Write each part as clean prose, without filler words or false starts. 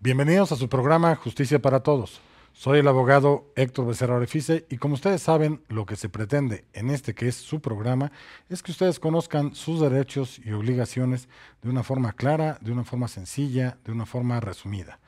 Bienvenidos a su programa Justicia para Todos. Soy el abogado Héctor Becerra Orefice y como ustedes saben, lo que se pretende en este que es su programa es que ustedes conozcan sus derechos y obligaciones de una forma clara, de una forma sencilla, de una forma resumida.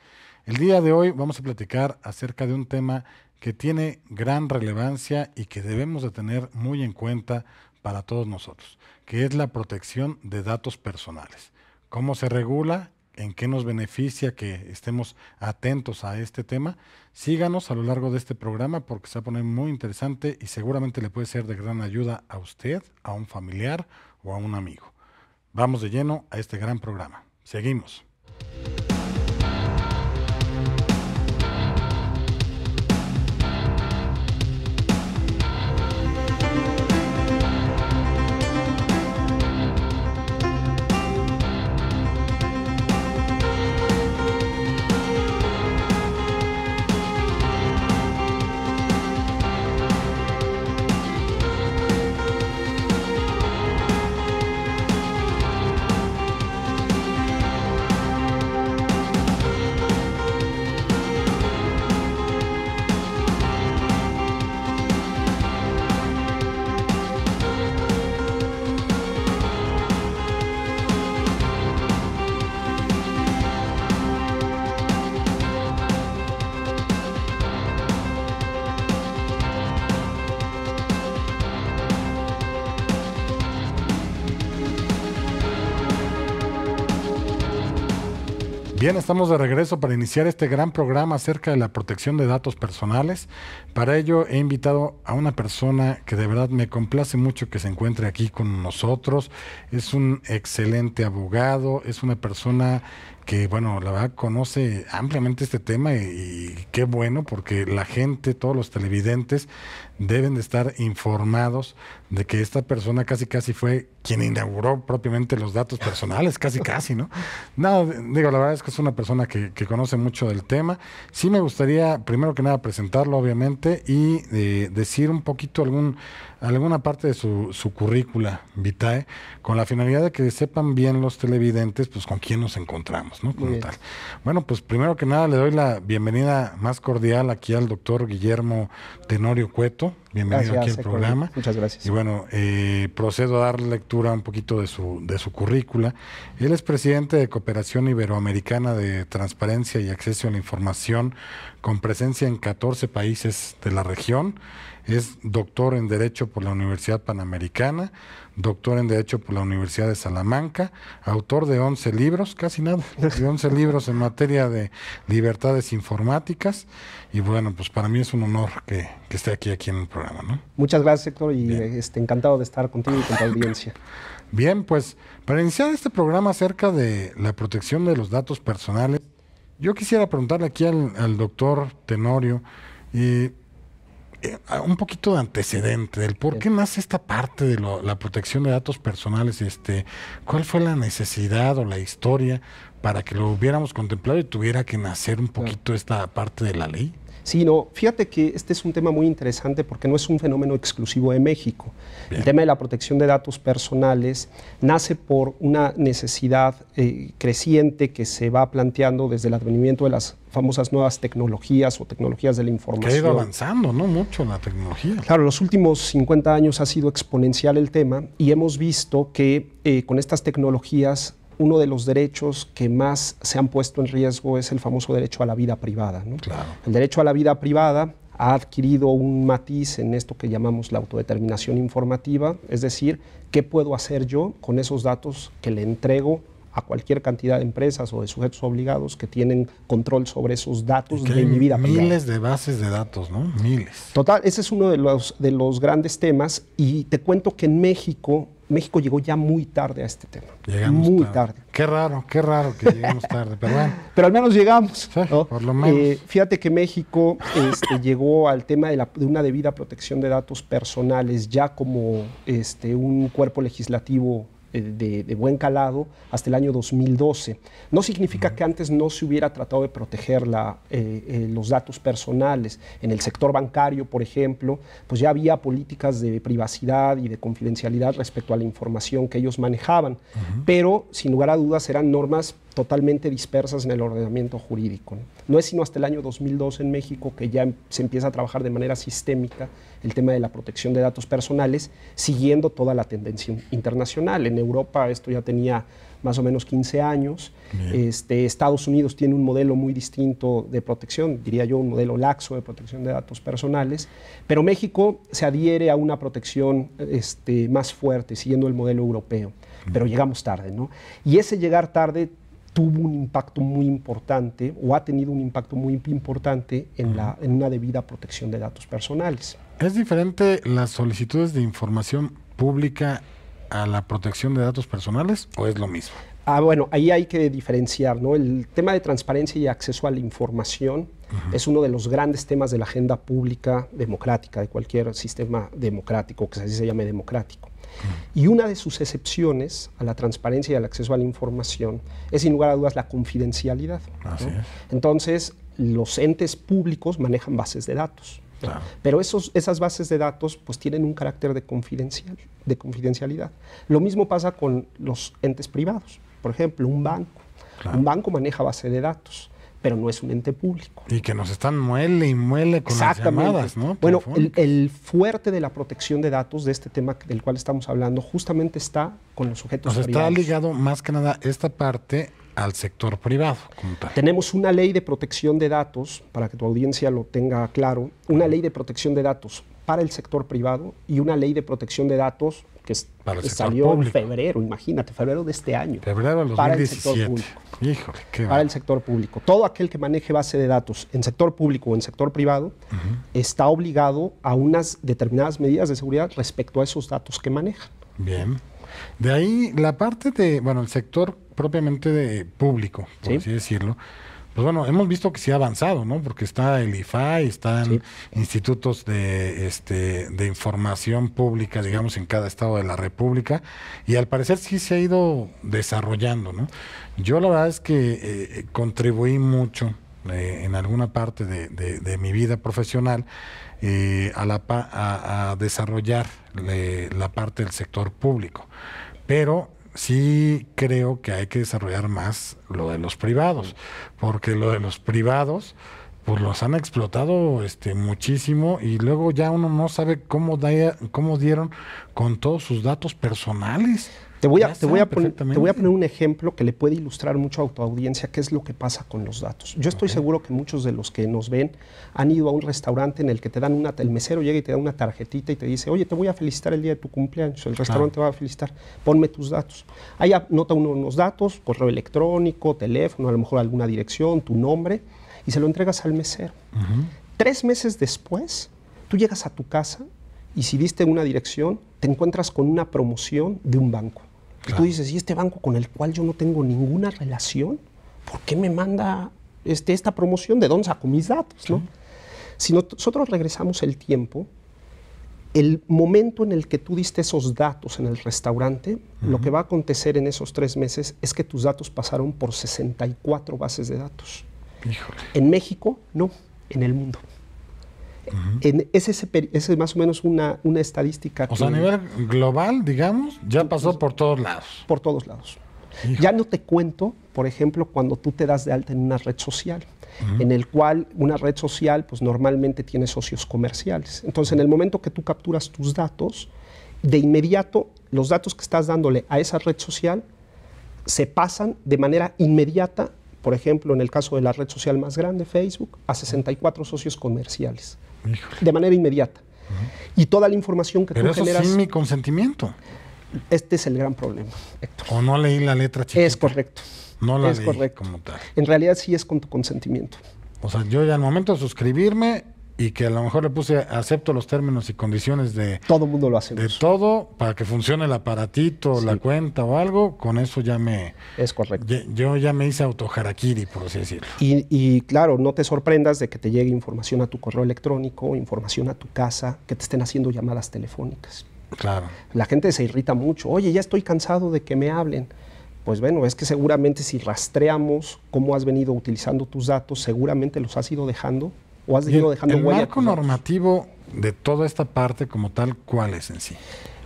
El día de hoy vamos a platicar acerca de un tema que tiene gran relevancia y que debemos de tener muy en cuenta para todos nosotros, que es la protección de datos personales. ¿Cómo se regula? ¿En qué nos beneficia que estemos atentos a este tema? Síganos a lo largo de este programa porque se va a poner muy interesante y seguramente le puede ser de gran ayuda a usted, a un familiar o a un amigo. Vamos de lleno a este gran programa. Seguimos. Bien, estamos de regreso para iniciar este gran programa acerca de la protección de datos personales. Para ello he invitado a una persona que de verdad me complace mucho que se encuentre aquí con nosotros. Es un excelente abogado, es una persona que, bueno, la verdad conoce ampliamente este tema y qué bueno porque la gente, todos los televidentes deben de estar informados de que esta persona casi fue quien inauguró propiamente los datos personales, casi, ¿no? No, digo, la verdad es que es una persona que conoce mucho del tema. Sí me gustaría, primero que nada, presentarlo, obviamente, y decir un poquito alguna parte de su currícula vitae, con la finalidad de que sepan bien los televidentes, pues con quién nos encontramos, ¿no? Como tal. Bueno, pues primero que nada le doy la bienvenida más cordial aquí al doctor Guillermo Tenorio Cueto. Bienvenido aquí al programa. Muchas gracias. Y bueno, procedo a dar lectura un poquito de su currícula. Él es presidente de Cooperación Iberoamericana de Transparencia y Acceso a la Información, con presencia en 14 países de la región. Es doctor en Derecho por la Universidad Panamericana, doctor en Derecho por la Universidad de Salamanca, autor de 11 libros, casi nada, de 11 libros en materia de libertades informáticas. Y bueno, pues para mí es un honor que esté aquí en el programa, ¿no? Muchas gracias, Héctor, y encantado de estar contigo y con tu audiencia. Bien, pues para iniciar este programa acerca de la protección de los datos personales, yo quisiera preguntarle aquí al doctor Tenorio, un poquito de antecedente del por qué nace esta parte de la protección de datos personales. ¿Cuál fue la necesidad o la historia para que lo hubiéramos contemplado y tuviera que nacer un poquito esta parte de la ley? Sí, no, fíjate que este es un tema muy interesante porque no es un fenómeno exclusivo de México. Bien. El tema de la protección de datos personales nace por una necesidad creciente que se va planteando desde el advenimiento de las famosas nuevas tecnologías o tecnologías de la información. Que ha ido avanzando, ¿no? Mucho la tecnología. Claro, los últimos 50 años ha sido exponencial el tema y hemos visto que con estas tecnologías uno de los derechos que más se han puesto en riesgo es el famoso derecho a la vida privada, ¿no? Claro. El derecho a la vida privada ha adquirido un matiz en esto que llamamos la autodeterminación informativa, es decir, ¿qué puedo hacer yo con esos datos que le entrego a cualquier cantidad de empresas o de sujetos obligados que tienen control sobre esos datos de mi vida privada? Miles de bases de datos, ¿no? Miles. Total, ese es uno de los grandes temas y te cuento que en México llegó ya muy tarde a este tema. Llegamos muy tarde. Qué raro que lleguemos tarde, pero bueno. Pero al menos llegamos, sí, ¿no? Por lo menos. Fíjate que México llegó al tema de una debida protección de datos personales ya como un cuerpo legislativo de buen calado hasta el año 2012. No significa que antes no se hubiera tratado de proteger los datos personales. En el sector bancario, por ejemplo, pues ya había políticas de privacidad y de confidencialidad respecto a la información que ellos manejaban, pero sin lugar a dudas eran normas totalmente dispersas en el ordenamiento jurídico, ¿no? No es sino hasta el año 2002 en México que ya se empieza a trabajar de manera sistémica el tema de la protección de datos personales, siguiendo toda la tendencia internacional. En Europa esto ya tenía más o menos 15 años. Estados Unidos tiene un modelo muy distinto de protección, diría yo un modelo laxo de protección de datos personales, pero México se adhiere a una protección más fuerte, siguiendo el modelo europeo, pero llegamos tarde, ¿no? Y ese llegar tarde tuvo un impacto muy importante, o ha tenido un impacto muy importante en una debida protección de datos personales. ¿Es diferente las solicitudes de información pública a la protección de datos personales o es lo mismo? Bueno, ahí hay que diferenciar, ¿no? El tema de transparencia y acceso a la información es uno de los grandes temas de la agenda pública democrática, de cualquier sistema democrático, que así se llame democrático. Y una de sus excepciones a la transparencia y al acceso a la información es, sin lugar a dudas, la confidencialidad, ¿no? Así es. Entonces, los entes públicos manejan bases de datos. Claro. Pero esas bases de datos pues tienen un carácter de confidencialidad. Lo mismo pasa con los entes privados. Por ejemplo, un banco. Claro. Un banco maneja base de datos, pero no es un ente público. Y que nos están muele y muele con las llamadas, ¿no? Bueno, el fuerte de la protección de datos de este tema del cual estamos hablando justamente está con los sujetos privados. Está ligado más que nada esta parte al sector privado como tal. Tenemos una ley de protección de datos, para que tu audiencia lo tenga claro, una ley de protección de datos para el sector privado y una ley de protección de datos que salió en febrero, imagínate, febrero de este año. Febrero del 2017. Para el sector público. Híjole, qué para el sector público. Todo aquel que maneje base de datos en sector público o en sector privado está obligado a unas determinadas medidas de seguridad respecto a esos datos que manejan. Bien. De ahí la parte de, bueno, el sector propiamente de público, por así decirlo, pues bueno, hemos visto que sí ha avanzado, ¿no? Porque está el IFAI, están institutos de información pública, digamos, en cada estado de la República, y al parecer sí se ha ido desarrollando, ¿no? Yo la verdad es que contribuí mucho en alguna parte de mi vida profesional a desarrollar la parte del sector público, pero sí creo que hay que desarrollar más lo de los privados, porque lo de los privados pues los han explotado muchísimo, y luego ya uno no sabe cómo dieron con todos sus datos personales. Te voy a poner un ejemplo que le puede ilustrar mucho a tu audiencia qué es lo que pasa con los datos. Yo estoy seguro que muchos de los que nos ven han ido a un restaurante en el que te dan el mesero llega y te da una tarjetita y te dice, oye, te voy a felicitar el día de tu cumpleaños, el restaurante te va a felicitar, ponme tus datos. Ahí anota uno unos datos, correo electrónico, teléfono, a lo mejor alguna dirección, tu nombre, y se lo entregas al mesero. 3 meses después, tú llegas a tu casa y si diste una dirección, te encuentras con una promoción de un banco. Y tú dices, ¿y este banco con el cual yo no tengo ninguna relación? ¿Por qué me manda esta promoción? ¿De dónde saco mis datos? ¿No? Si nosotros regresamos el tiempo, el momento en el que tú diste esos datos en el restaurante, lo que va a acontecer en esos 3 meses es que tus datos pasaron por 64 bases de datos. Híjole. En México, no, en el mundo. Ese es más o menos una estadística. O sea, a nivel global, digamos, ya pasó por todos lados. Por todos lados. Hijo. Ya no te cuento, por ejemplo, cuando tú te das de alta en una red social, en el cual una red social pues normalmente tiene socios comerciales. Entonces, en el momento que tú capturas tus datos, de inmediato los datos que estás dándole a esa red social se pasan de manera inmediata, por ejemplo, en el caso de la red social más grande, Facebook, a 64 socios comerciales. Híjole. De manera inmediata. Y toda la información que Pero tú generas... sin mi consentimiento. Este es el gran problema, Héctor. O no leí la letra chiquita. Es correcto. No la es leí correcto. como tal. En realidad sí es con tu consentimiento. O sea, yo ya al momento de suscribirme y que a lo mejor le puse acepto los términos y condiciones de todo mundo lo hacemos. De todo, para que funcione el aparatito, la cuenta o algo, con eso ya me... Es correcto. Yo ya me hice autoharakiri, por así decirlo. Y claro, no te sorprendas de que te llegue información a tu correo electrónico, información a tu casa, que te estén haciendo llamadas telefónicas. Claro. La gente se irrita mucho. Oye, ya estoy cansado de que me hablen. Pues bueno, es que seguramente si rastreamos cómo has venido utilizando tus datos, seguramente los has ido dejando o has ido dejando huella. ¿El marco normativo de toda esta parte como tal, cuál es en sí?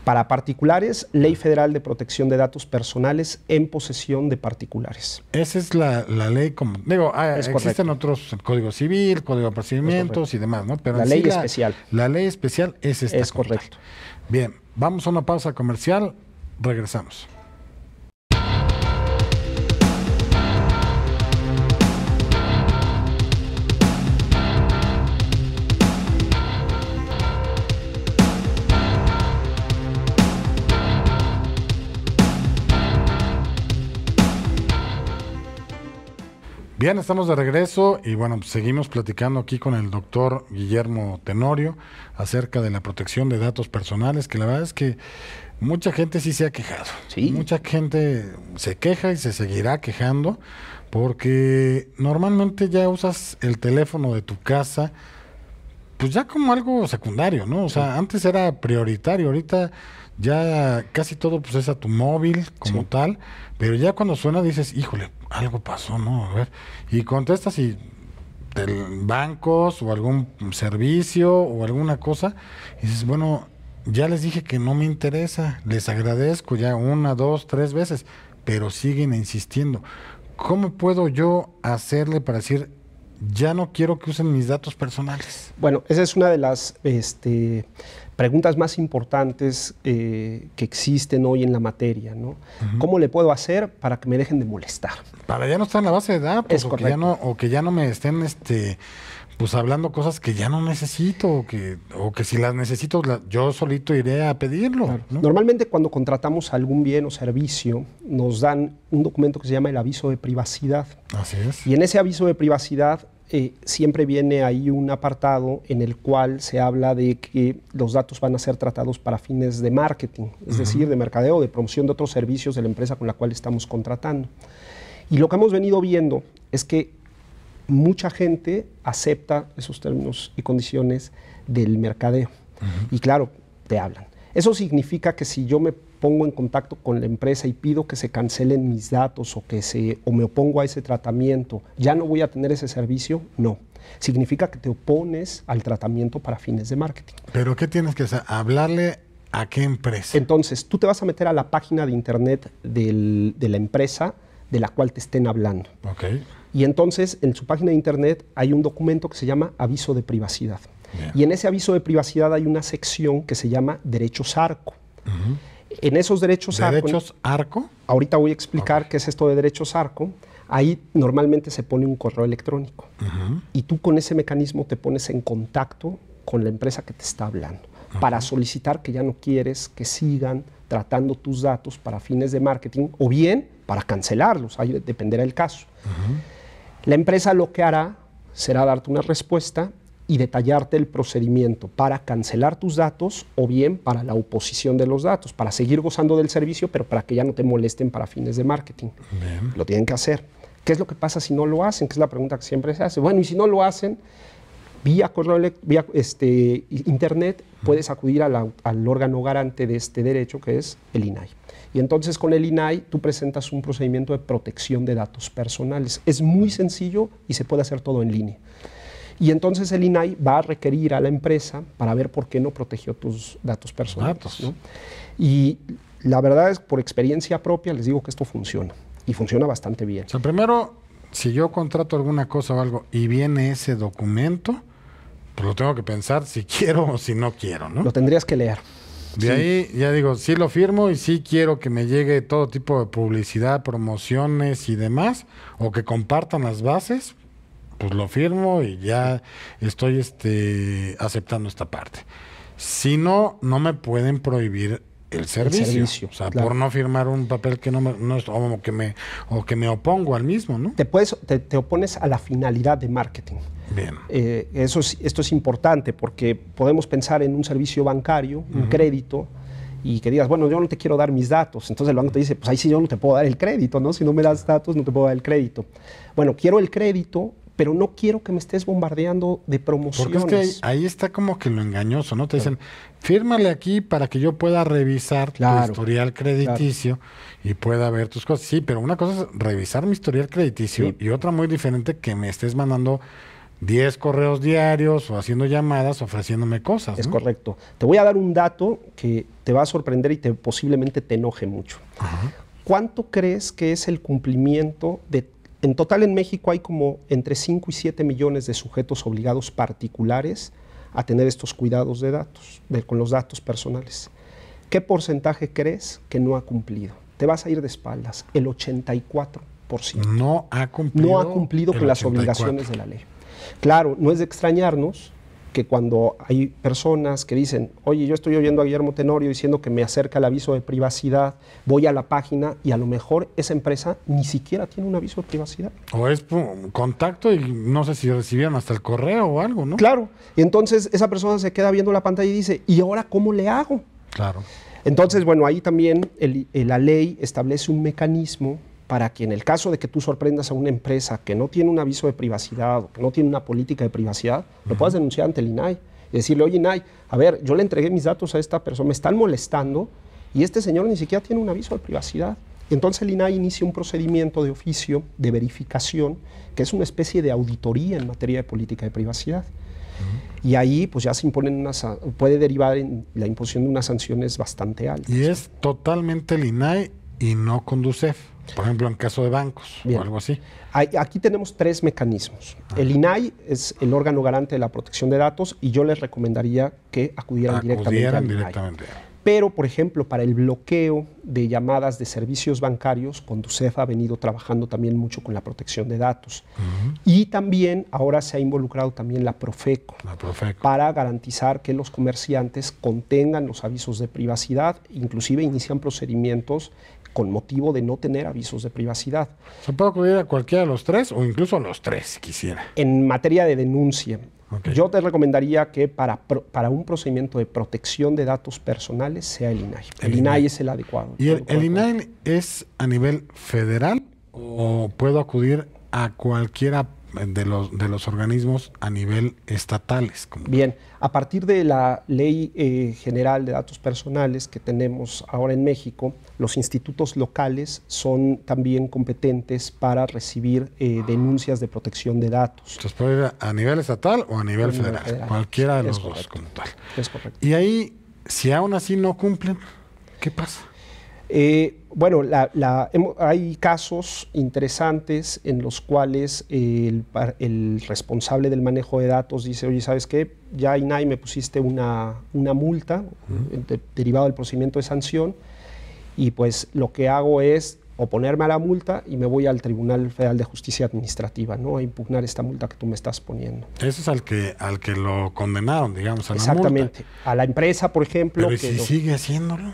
Para particulares, Ley Federal de Protección de Datos Personales en posesión de particulares. Esa es la ley, como digo, existen otros, el Código Civil, Código de Procedimientos y demás, ¿no? Pero la ley especial. La ley especial es esta. Es correcto. Bien, vamos a una pausa comercial, regresamos. Bien, estamos de regreso y bueno, pues seguimos platicando aquí con el doctor Guillermo Tenorio acerca de la protección de datos personales, que la verdad es que mucha gente sí se ha quejado. Sí. Mucha gente se queja y se seguirá quejando porque normalmente ya usas el teléfono de tu casa pues ya como algo secundario, ¿no? O sea, antes era prioritario, ahorita ya casi todo pues es a tu móvil como tal, pero ya cuando suena dices, híjole, algo pasó, ¿no? A ver, y contestas y del bancos o algún servicio o alguna cosa, y dices, bueno, ya les dije que no me interesa, les agradezco ya 1, 2, 3 veces, pero siguen insistiendo. ¿Cómo puedo yo hacerle para decir, ya no quiero que usen mis datos personales? Bueno, esa es una de las preguntas más importantes que existen hoy en la materia, ¿no? ¿Cómo le puedo hacer para que me dejen de molestar? Para ya no estar en la base de datos, Es o que ya no me estén pues hablando cosas que ya no necesito, o que si las necesito yo solito iré a pedirlo. Claro. ¿No? Normalmente cuando contratamos algún bien o servicio nos dan un documento que se llama el aviso de privacidad. Así es. Y en ese aviso de privacidad siempre viene ahí un apartado en el cual se habla de que los datos van a ser tratados para fines de marketing, es decir, de mercadeo, de promoción de otros servicios de la empresa con la cual estamos contratando. Y lo que hemos venido viendo es que mucha gente acepta esos términos y condiciones del mercadeo. Y claro, te hablan. Eso significa que si yo me pongo en contacto con la empresa y pido que se cancelen mis datos o me opongo a ese tratamiento, ¿ya no voy a tener ese servicio? No. Significa que te opones al tratamiento para fines de marketing. ¿Pero qué tienes que hacer? ¿Hablarle a qué empresa? Entonces, tú te vas a meter a la página de internet de la empresa de la cual te estén hablando. Okay. Y entonces, en su página de internet hay un documento que se llama aviso de privacidad. Bien. Y en ese aviso de privacidad hay una sección que se llama derechos ARCO. En esos derechos ARCO. Ahorita voy a explicar qué es esto de derechos ARCO. Ahí normalmente se pone un correo electrónico. Y tú con ese mecanismo te pones en contacto con la empresa que te está hablando para solicitar que ya no quieres que sigan tratando tus datos para fines de marketing o bien para cancelarlos, ahí dependerá el caso. La empresa lo que hará será darte una respuesta y detallarte el procedimiento para cancelar tus datos o bien para la oposición de los datos, para seguir gozando del servicio, pero para que ya no te molesten para fines de marketing. Bien. Lo tienen que hacer. ¿Qué es lo que pasa si no lo hacen? Que es la pregunta que siempre se hace. Bueno, y si no lo hacen, vía correo, vía internet, puedes acudir al órgano garante de este derecho, que es el INAI. Y entonces con el INAI tú presentas un procedimiento de protección de datos personales. Es muy sencillo y se puede hacer todo en línea. Y entonces el INAI va a requerir a la empresa para ver por qué no protegió tus datos personales, ¿no? Y la verdad es, por experiencia propia, les digo que esto funciona. Y funciona bastante bien. O sea, primero, si yo contrato alguna cosa o algo y viene ese documento, pues lo tengo que pensar si quiero o si no quiero, ¿no? Lo tendrías que leer. De ahí ya digo, sí lo firmo y sí quiero que me llegue todo tipo de publicidad, promociones y demás, o que compartan las bases, pues lo firmo y ya estoy aceptando esta parte. Si no, no me pueden prohibir el servicio. O sea, claro, por no firmar un papel que o que me opongo al mismo, ¿no? Te opones a la finalidad de marketing. Bien. Esto es importante porque podemos pensar en un servicio bancario, un crédito, y que digas, bueno, yo no te quiero dar mis datos. Entonces el banco te dice, pues ahí sí yo no te puedo dar el crédito, ¿no? Si no me das datos, no te puedo dar el crédito. Bueno, quiero el crédito, pero no quiero que me estés bombardeando de promociones. Porque es que ahí está como que lo engañoso, ¿no? Te dicen, fírmale aquí para que yo pueda revisar tu historial crediticio y pueda ver tus cosas. Sí, pero una cosa es revisar mi historial crediticio y otra muy diferente que me estés mandando 10 correos diarios o haciendo llamadas ofreciéndome cosas. Es ¿no? correcto. Te voy a dar un dato que te va a sorprender y posiblemente te enoje mucho. Ajá. ¿Cuánto crees que es el cumplimiento de... En total en México hay como entre 5 y 7 millones de sujetos obligados particulares a tener estos cuidados de datos, con los datos personales. ¿Qué porcentaje crees que no ha cumplido? Te vas a ir de espaldas, el 84%. No ha cumplido. No ha cumplido con las obligaciones de la ley. Claro, no es de extrañarnos que cuando hay personas que dicen, oye, yo estoy oyendo a Guillermo Tenorio diciendo que me acerca el aviso de privacidad, voy a la página y a lo mejor esa empresa ni siquiera tiene un aviso de privacidad. O es contacto y no sé si recibieron hasta el correo o algo, ¿no? Claro, y entonces esa persona se queda viendo la pantalla y dice, ¿y ahora cómo le hago? Claro. Entonces, bueno, ahí también la ley establece un mecanismo para que en el caso de que tú sorprendas a una empresa que no tiene un aviso de privacidad o que no tiene una política de privacidad, lo puedas denunciar ante el INAI y decirle, oye INAI, a ver, yo le entregué mis datos a esta persona, me están molestando y este señor ni siquiera tiene un aviso de privacidad. Y entonces el INAI inicia un procedimiento de oficio de verificación que es una especie de auditoría en materia de política de privacidad. Y ahí pues ya se imponen puede derivar en la imposición de unas sanciones bastante altas. Y es totalmente el INAI y no Conducef. Por ejemplo, en caso de bancos. Bien. O algo así. Aquí tenemos 3 mecanismos. El INAI es el órgano garante de la protección de datos y yo les recomendaría que acudieran directamente al INAI. Pero, por ejemplo, para el bloqueo de llamadas de servicios bancarios, Conducef ha venido trabajando también mucho con la protección de datos. Y también ahora se ha involucrado también la Profeco, para garantizar que los comerciantes contengan los avisos de privacidad, inclusive inician procedimientos con motivo de no tener avisos de privacidad. ¿Se puede acudir a cualquiera de los 3 o incluso a los 3 si quisiera? En materia de denuncia, yo te recomendaría que para un procedimiento de protección de datos personales sea el INAI. El INAI es el adecuado. ¿Y el INAI es a nivel federal o puedo acudir a cualquiera de los organismos a nivel estatales? Bien, a partir de la Ley General de Datos Personales que tenemos ahora en México, los institutos locales son también competentes para recibir denuncias de protección de datos. Entonces puede ir a nivel estatal o a nivel federal, cualquiera de los dos como tal. Es correcto. Y ahí, si aún así no cumplen, ¿qué pasa? Bueno, hay casos interesantes en los cuales el responsable del manejo de datos dice, oye, ¿sabes qué? Ya INAI me pusiste una multa derivado del procedimiento de sanción y pues lo que hago es oponerme a la multa y me voy al Tribunal Federal de Justicia Administrativa, ¿no? A impugnar esta multa que tú me estás poniendo. Eso es al que lo condenaron, digamos, a la multa. Exactamente. A la empresa, por ejemplo. Pero si sigue haciéndolo.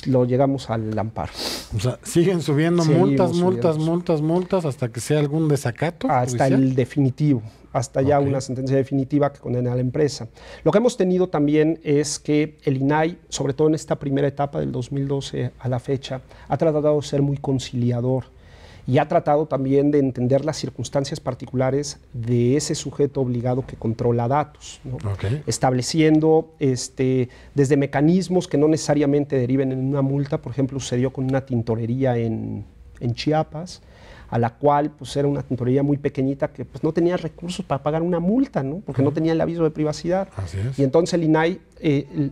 Lo llegamos al amparo. O sea, siguen subiendo multas hasta que sea algún desacato. Hasta el definitivo, hasta ya una sentencia definitiva que condena a la empresa. Lo que hemos tenido también es que el INAI, sobre todo en esta primera etapa del 2012 a la fecha, ha tratado de ser muy conciliador y ha tratado también de entender las circunstancias particulares de ese sujeto obligado que controla datos, ¿no? Estableciendo desde mecanismos que no necesariamente deriven en una multa. Por ejemplo, sucedió con una tintorería en Chiapas, a la cual pues, era una tintorería muy pequeñita que pues, no tenía recursos para pagar una multa, ¿no? Porque no tenía el aviso de privacidad. Así es. Y entonces el INAI,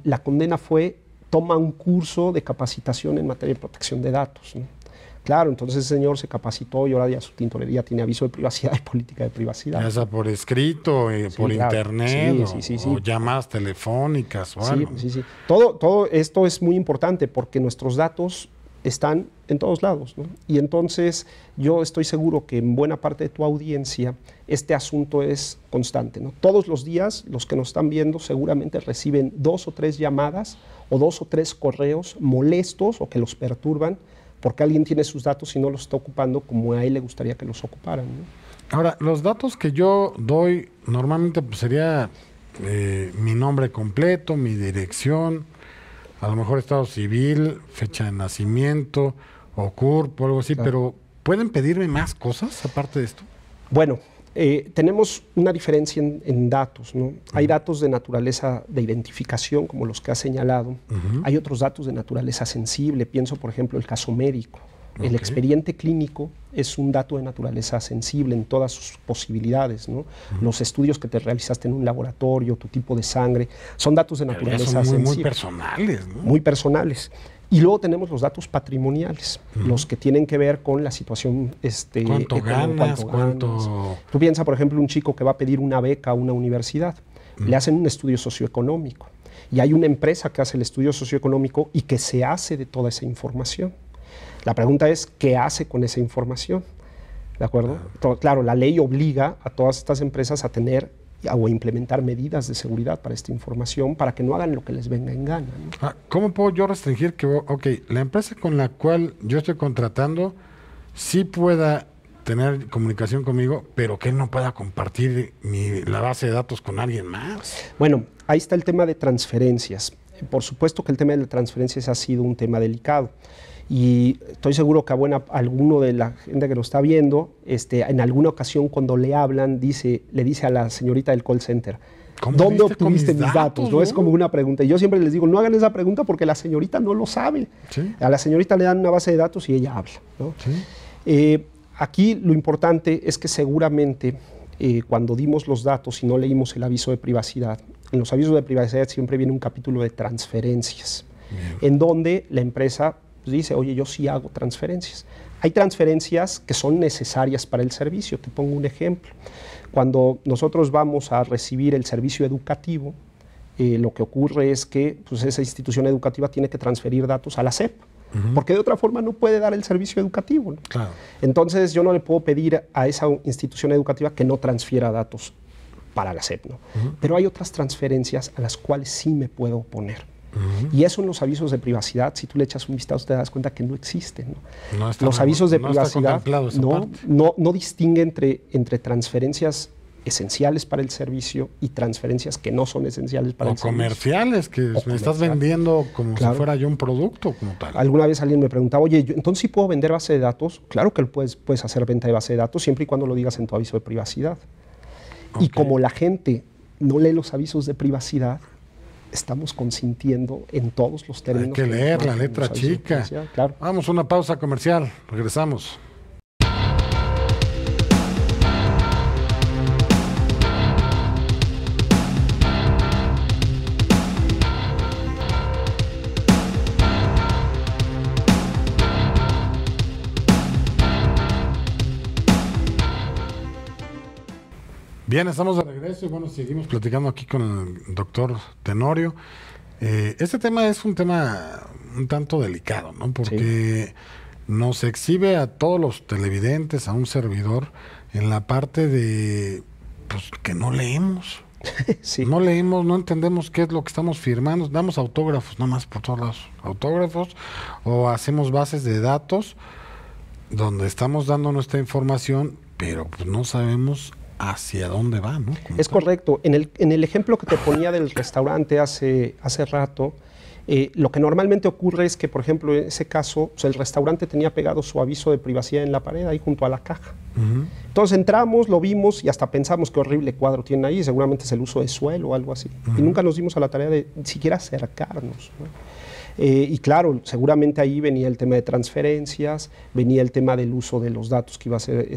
la condena fue, toma un curso de capacitación en materia de protección de datos, ¿no? Claro, entonces el señor se capacitó y ahora ya su tintorería tiene aviso de privacidad y política de privacidad. Ya sea por escrito, por internet, o llamadas telefónicas o algo. Sí. Todo esto es muy importante porque nuestros datos están en todos lados, ¿no? Y entonces yo estoy seguro que en buena parte de tu audiencia este asunto es constante, ¿no? Todos los días los que nos están viendo seguramente reciben 2 o 3 llamadas o 2 o 3 correos molestos o que los perturban porque alguien tiene sus datos y no los está ocupando como a él le gustaría que los ocuparan, ¿no? Ahora, los datos que yo doy normalmente pues, sería mi nombre completo, mi dirección, a lo mejor estado civil, fecha de nacimiento, o CURP o algo así, pero ¿pueden pedirme más cosas aparte de esto? Bueno, tenemos una diferencia en datos, ¿no? Hay datos de naturaleza de identificación, como los que has señalado. Hay otros datos de naturaleza sensible. Pienso, por ejemplo, el caso médico, El expediente clínico es un dato de naturaleza sensible en todas sus posibilidades, ¿no? Los estudios que te realizaste en un laboratorio, tu tipo de sangre, son datos de naturaleza sensible. Muy personales, ¿no? Muy personales. Y luego tenemos los datos patrimoniales, los que tienen que ver con la situación ¿Cuánto ganas? Tú piensas, por ejemplo, un chico que va a pedir una beca a una universidad, le hacen un estudio socioeconómico y hay una empresa que hace el estudio socioeconómico y que se hace de toda esa información. La pregunta es, ¿qué hace con esa información? ¿De acuerdo? Claro, la ley obliga a todas estas empresas a tener o implementar medidas de seguridad para esta información para que no hagan lo que les venga en gana, ¿no? ¿Cómo puedo yo restringir que, la empresa con la cual yo estoy contratando sí pueda tener comunicación conmigo, pero que él no pueda compartir la base de datos con alguien más? Bueno, ahí está el tema de transferencias. Por supuesto que el tema de las transferencias ha sido un tema delicado. Y estoy seguro que alguno de la gente que lo está viendo, en alguna ocasión cuando le hablan, le dice a la señorita del call center, ¿dónde obtuviste mis datos? ¿No? Es como una pregunta. Y yo siempre les digo, no hagan esa pregunta porque la señorita no lo sabe. ¿Sí? A la señorita le dan una base de datos y ella habla, ¿no? ¿Sí? Aquí lo importante es que seguramente cuando dimos los datos y no leímos el aviso de privacidad, en los avisos de privacidad siempre viene un capítulo de transferencias, en donde la empresa dice, oye, yo sí hago transferencias. Hay transferencias que son necesarias para el servicio. Te pongo un ejemplo. Cuando nosotros vamos a recibir el servicio educativo, lo que ocurre es que esa institución educativa tiene que transferir datos a la SEP, porque de otra forma no puede dar el servicio educativo, ¿no? Claro. Entonces yo no le puedo pedir a esa institución educativa que no transfiera datos para la SEP, ¿no? Pero hay otras transferencias a las cuales sí me puedo oponer. Y eso en los avisos de privacidad, si tú le echas un vistazo, te das cuenta que no existen, ¿no? Los avisos de privacidad no distingue entre transferencias esenciales para el servicio y transferencias que no son esenciales para el servicio. Comerciales, que me estás vendiendo como si fuera yo un producto como tal. Alguna vez alguien me preguntaba, oye, ¿entonces sí puedo vender base de datos? Claro que puedes hacer venta de base de datos siempre y cuando lo digas en tu aviso de privacidad. Y como la gente no lee los avisos de privacidad, estamos consintiendo en todos los términos. Hay que leer la letra chica. Claro. Vamos a una pausa comercial. Regresamos. Bien, estamos de regreso y bueno, seguimos platicando aquí con el doctor Tenorio. Este tema es un tema un tanto delicado, ¿no? Porque nos exhibe a todos los televidentes, a un servidor, en la parte de que no leemos. No leemos, no entendemos qué es lo que estamos firmando. Damos autógrafos, nada más por todos lados. Autógrafos o hacemos bases de datos donde estamos dando nuestra información, pero no sabemos hacia dónde va, ¿no? Es correcto. En el ejemplo que te ponía del restaurante hace rato, lo que normalmente ocurre es que, por ejemplo, en ese caso, el restaurante tenía pegado su aviso de privacidad en la pared, ahí junto a la caja. Entonces entramos, lo vimos y hasta pensamos qué horrible cuadro tienen ahí, seguramente es el uso de suelo o algo así. Y nunca nos dimos a la tarea de ni siquiera acercarnos, ¿no? Y claro, seguramente ahí venía el tema de transferencias, venía el tema del uso de los datos que iba a hacer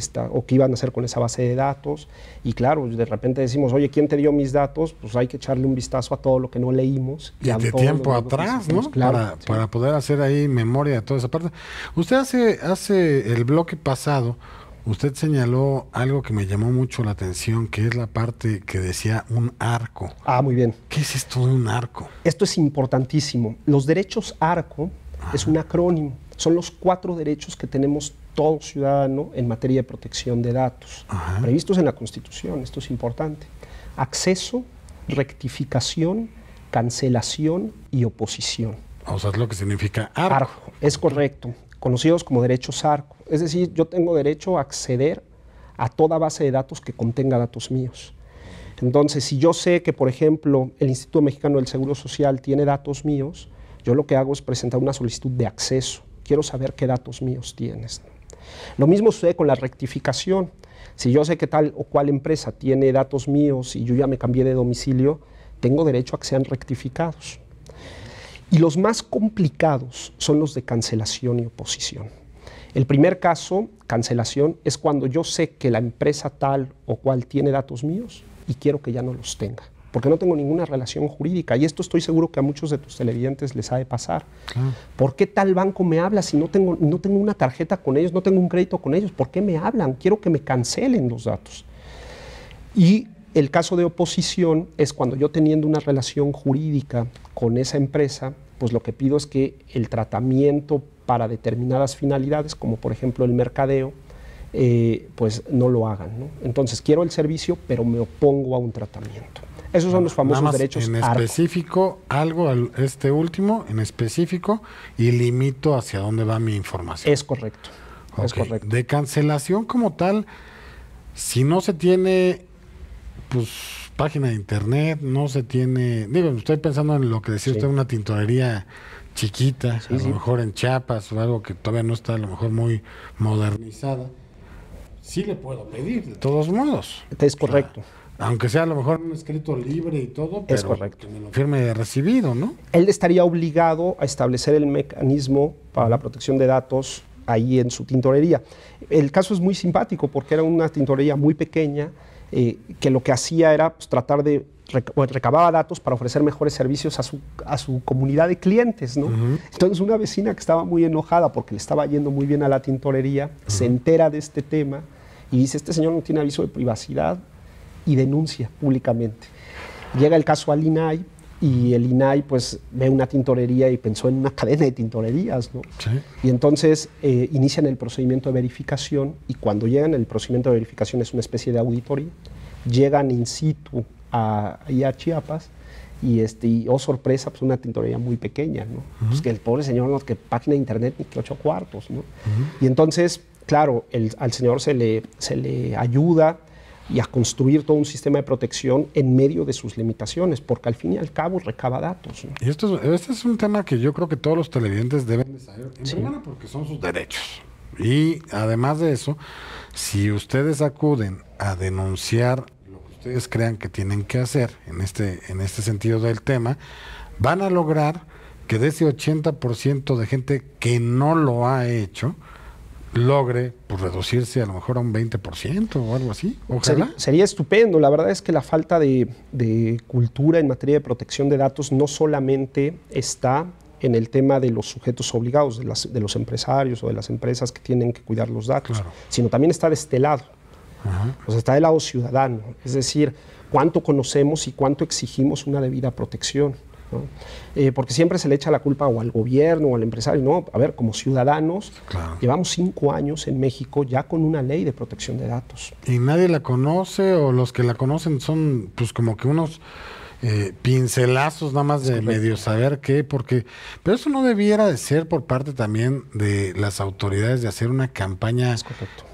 que iban a hacer con esa base de datos. Y claro, de repente decimos, oye, ¿quién te dio mis datos? Pues hay que echarle un vistazo a todo lo que no leímos. Y de tiempo atrás, ¿no? Claro, para poder hacer ahí memoria de toda esa parte. Usted hace el bloque pasado, usted señaló algo que me llamó mucho la atención, que es la parte que decía un arco. Ah, muy bien. ¿Qué es esto de un arco? Esto es importantísimo. Los derechos ARCO es un acrónimo. Son los 4 derechos que tenemos todo ciudadano en materia de protección de datos, previstos en la Constitución. Esto es importante. Acceso, rectificación, cancelación y oposición. O sea, es lo que significa arco. Arco, es correcto. Conocidos como derechos ARCO. Es decir, yo tengo derecho a acceder a toda base de datos que contenga datos míos. Entonces, si yo sé que, por ejemplo, el Instituto Mexicano del Seguro Social tiene datos míos, yo lo que hago es presentar una solicitud de acceso. Quiero saber qué datos míos tienes. Lo mismo sucede con la rectificación. Si yo sé que tal o cual empresa tiene datos míos y yo ya me cambié de domicilio, tengo derecho a que sean rectificados. Y los más complicados son los de cancelación y oposición. El primer caso, cancelación, es cuando yo sé que la empresa tal o cual tiene datos míos y quiero que ya no los tenga, porque no tengo ninguna relación jurídica. Y esto estoy seguro que a muchos de tus televidentes les ha de pasar. ¿Por qué tal banco me habla si no tengo una tarjeta con ellos, no tengo un crédito con ellos? ¿Por qué me hablan? Quiero que me cancelen los datos. Y el caso de oposición es cuando yo, teniendo una relación jurídica con esa empresa, pues lo que pido es que el tratamiento para determinadas finalidades, como por ejemplo el mercadeo, pues no lo hagan, ¿no? Entonces quiero el servicio, pero me opongo a un tratamiento. Esos son los famosos derechos en específico, algo, este último, en específico, y limito hacia dónde va mi información. Es correcto, es correcto. De cancelación como tal, si no se tiene, pues, página de internet, no se tiene, digo, estoy pensando en lo que decía usted, una tintorería chiquita, a lo mejor en Chiapas o algo que todavía no está a lo mejor muy modernizada, sí le puedo pedir, de todos modos. Es correcto. Aunque sea a lo mejor un escrito libre y todo, pero es correcto, que me lo firme de recibido, ¿no? Él estaría obligado a establecer el mecanismo para la protección de datos ahí en su tintorería. El caso es muy simpático porque era una tintorería muy pequeña, que lo que hacía era pues, tratar de recababa datos para ofrecer mejores servicios a su comunidad de clientes, ¿no? Entonces una vecina que estaba muy enojada porque le estaba yendo muy bien a la tintorería, se entera de este tema y dice, este señor no tiene aviso de privacidad, y denuncia públicamente. Llega el caso al INAI y el INAI pues ve una tintorería y pensó en una cadena de tintorerías, ¿no? Sí. Y entonces inician el procedimiento de verificación y cuando llegan, el procedimiento de verificación es una especie de auditoría, llegan in situ a Chiapas y oh sorpresa, pues una tintorería muy pequeña, ¿no? Pues que el pobre señor, no, que página de internet ni que 8 cuartos, ¿no? Y entonces, claro, al señor se le ayuda y a construir todo un sistema de protección en medio de sus limitaciones, porque al fin y al cabo recaba datos, ¿no? Y este es un tema que yo creo que todos los televidentes deben de saber, primero porque son sus derechos. Y además de eso, si ustedes acuden a denunciar lo que ustedes crean que tienen que hacer en este sentido del tema, van a lograr que de ese 80% de gente que no lo ha hecho, logre pues, reducirse a lo mejor a un 20% o algo así. Ojalá. Sería estupendo. La verdad es que la falta de cultura en materia de protección de datos no solamente está en el tema de los sujetos obligados, de los empresarios o de las empresas que tienen que cuidar los datos, sino también está de este lado. O sea, está del lado ciudadano. Es decir, cuánto conocemos y cuánto exigimos una debida protección, ¿no? Porque siempre se le echa la culpa o al gobierno o al empresario. No, a ver, como ciudadanos, llevamos 5 años en México ya con una ley de protección de datos. Y nadie la conoce, o los que la conocen son pues como que unos pincelazos nada más de medio saber qué, pero eso no debiera de ser por parte también de las autoridades de hacer una campaña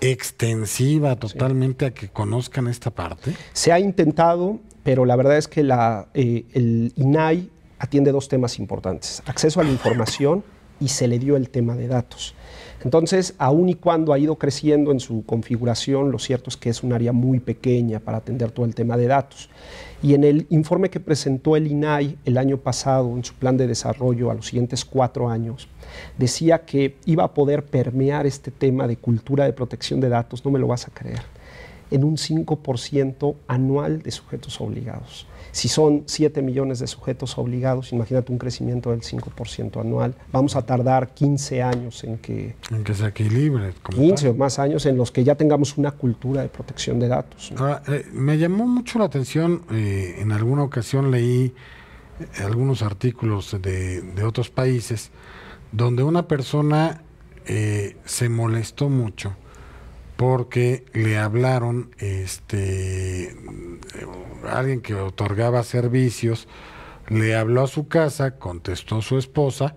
extensiva totalmente a que conozcan esta parte. Se ha intentado, pero la verdad es que el INAI atiende 2 temas importantes: acceso a la información y se le dio el tema de datos. Entonces, aun y cuando ha ido creciendo en su configuración, lo cierto es que es un área muy pequeña para atender todo el tema de datos. Y en el informe que presentó el INAI el año pasado, en su plan de desarrollo a los siguientes 4 años, decía que iba a poder permear este tema de cultura de protección de datos, no me lo vas a creer, en un 5% anual de sujetos obligados. Si son 7 millones de sujetos obligados, imagínate un crecimiento del 5% anual. Vamos a tardar 15 años en que se equilibre. 15 o más años en los que ya tengamos una cultura de protección de datos, ¿no? Ahora, me llamó mucho la atención, en alguna ocasión leí algunos artículos de otros países donde una persona se molestó mucho porque le hablaron alguien que otorgaba servicios, le habló a su casa, contestó su esposa